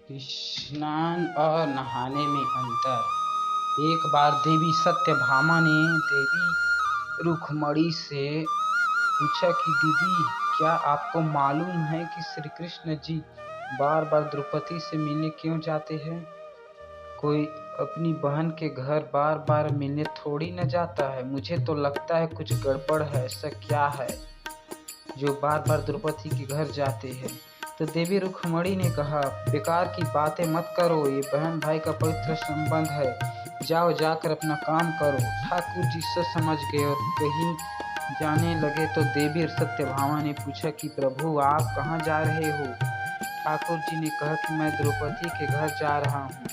स्नान और नहाने में अंतर। एक बार देवी सत्यभामा ने देवी रुक्मणी से पूछा कि दीदी, क्या आपको मालूम है कि श्री कृष्ण जी बार बार द्रौपदी से मिलने क्यों जाते हैं? कोई अपनी बहन के घर बार बार मिलने थोड़ी न जाता है। मुझे तो लगता है कुछ गड़बड़ है। ऐसा क्या है जो बार बार द्रौपदी के घर जाते हैं? तो देवी रुक्मणी ने कहा, बेकार की बातें मत करो, ये बहन भाई का पवित्र संबंध है। जाओ, जाकर अपना काम करो। ठाकुर जी सोच समझ गए और कहीं जाने लगे तो देवी सत्यभामा ने पूछा कि प्रभु, आप कहाँ जा रहे हो? ठाकुर जी ने कहा कि मैं द्रौपदी के घर जा रहा हूँ।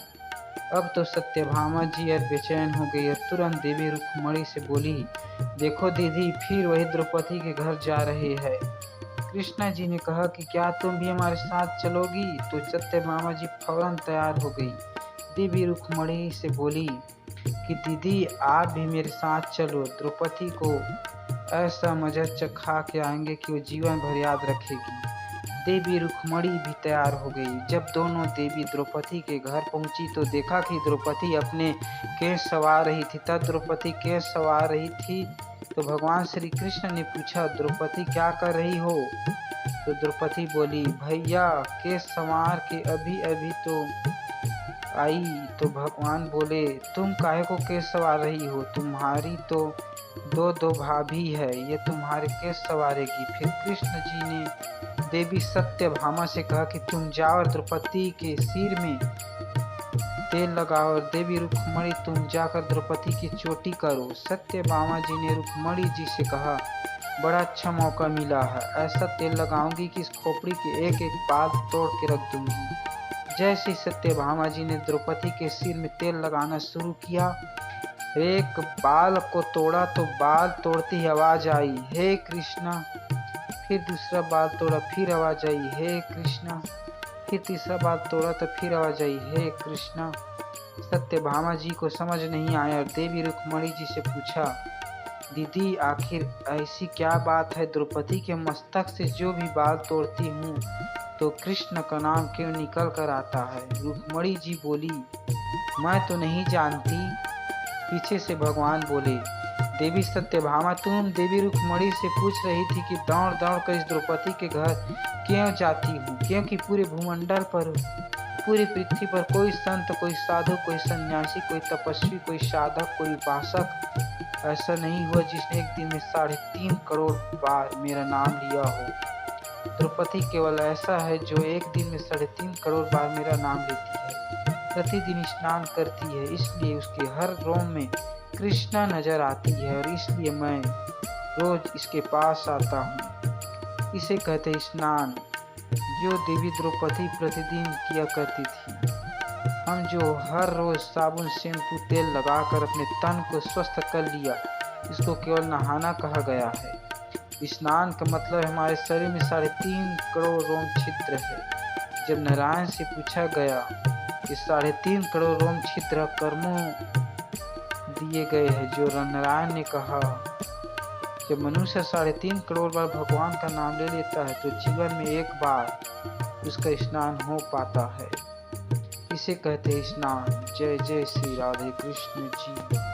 अब तो सत्यभामा जी और बेचैन हो गई और तुरंत देवी रुक्मणी से बोली, देखो दीदी, फिर वही द्रौपदी के घर जा रहे हैं। कृष्णा जी ने कहा कि क्या तुम भी हमारे साथ चलोगी? तो सत्यभामा जी फौरन तैयार हो गई। देवी रुक्मणी से बोली कि दीदी, आप भी मेरे साथ चलो। द्रौपदी को ऐसा मजा चखा के आएंगे कि वो जीवन भर याद रखेगी। देवी रुक्मणी भी तैयार हो गई। जब दोनों देवी द्रौपदी के घर पहुंची तो देखा कि द्रौपदी अपने केश सवार रही थी। तब द्रौपदी केश सवार रही थी तो भगवान श्री कृष्ण ने पूछा, द्रौपदी क्या कर रही हो? तो द्रौपदी बोली, भैया, केश संवार के अभी अभी तो आई। तो भगवान बोले, तुम काहे को केश सवार रही हो? तुम्हारी तो दो दो भाभी है, ये तुम्हारे केश सवारेगी। फिर कृष्ण जी ने देवी सत्यभामा से कहा कि तुम जाओ और द्रौपदी के सिर में तेल लगाओ, और देवी रुक्मणी, तुम जाकर द्रौपदी की चोटी करो। सत्यभामा जी ने रुक्मणी जी से कहा, बड़ा अच्छा मौका मिला है, ऐसा तेल लगाऊंगी कि इस खोपड़ी के एक एक बाल तोड़ के रख दूंगी। जैसे सत्यभामा जी ने द्रौपदी के सिर में तेल लगाना शुरू किया, एक बाल को तोड़ा तो बाल तोड़ती ही आवाज आई, हे कृष्णा। फिर दूसरा बाल तोड़ा, फिर आवाज आई, हे कृष्णा। फिर तीसरा बाल तोड़ा तो फिर आवाज आई, हे कृष्णा। सत्यभामा जी को समझ नहीं आया और देवी रुक्मणी जी से पूछा, दीदी, आखिर ऐसी क्या बात है? द्रौपदी के मस्तक से जो भी बाल तोड़ती हूँ तो कृष्ण का नाम क्यों निकल कर आता है? रुक्मणी जी बोली, मैं तो नहीं जानती। पीछे से भगवान बोले, देवी सत्यभामा, तुम देवी रुक्मणी से पूछ रही थी कि दौड़ दौड़ कर इस द्रौपदी के घर क्यों जाती हूँ? क्योंकि पूरे भूमंडल पर, पूरी पृथ्वी पर कोई संत, कोई साधु, कोई सन्यासी, कोई तपस्वी, कोई साधक, कोई उपासक ऐसा नहीं हुआ जिसने एक दिन में 3.5 करोड़ बार मेरा नाम लिया हो। द्रौपदी केवल ऐसा है जो एक दिन में 3.5 करोड़ बार मेरा नाम लेती है। प्रतिदिन स्नान करती है, इसलिए उसके हर रोम में कृष्णा नजर आती है और इसलिए मैं रोज इसके पास आता हूँ। इसे कहते स्नान, जो देवी द्रौपदी प्रतिदिन किया करती थी। हम जो हर रोज साबुन, शैम्पू, तेल लगाकर अपने तन को स्वस्थ कर लिया, इसको केवल नहाना कहा गया है। स्नान का मतलब हमारे शरीर में 3.5 करोड़ रोम छिद्र है। जब नारायण से पूछा गया कि 3.5 करोड़ रोम छिद्र कर्मों दिए गए हैं, जो नारायण ने कहा, जब मनुष्य 3.5 करोड़ बार भगवान का नाम ले लेता है तो जीवन में एक बार उसका स्नान हो पाता है। इसे कहते हैं स्नान। जय जय श्री राधे कृष्ण जी।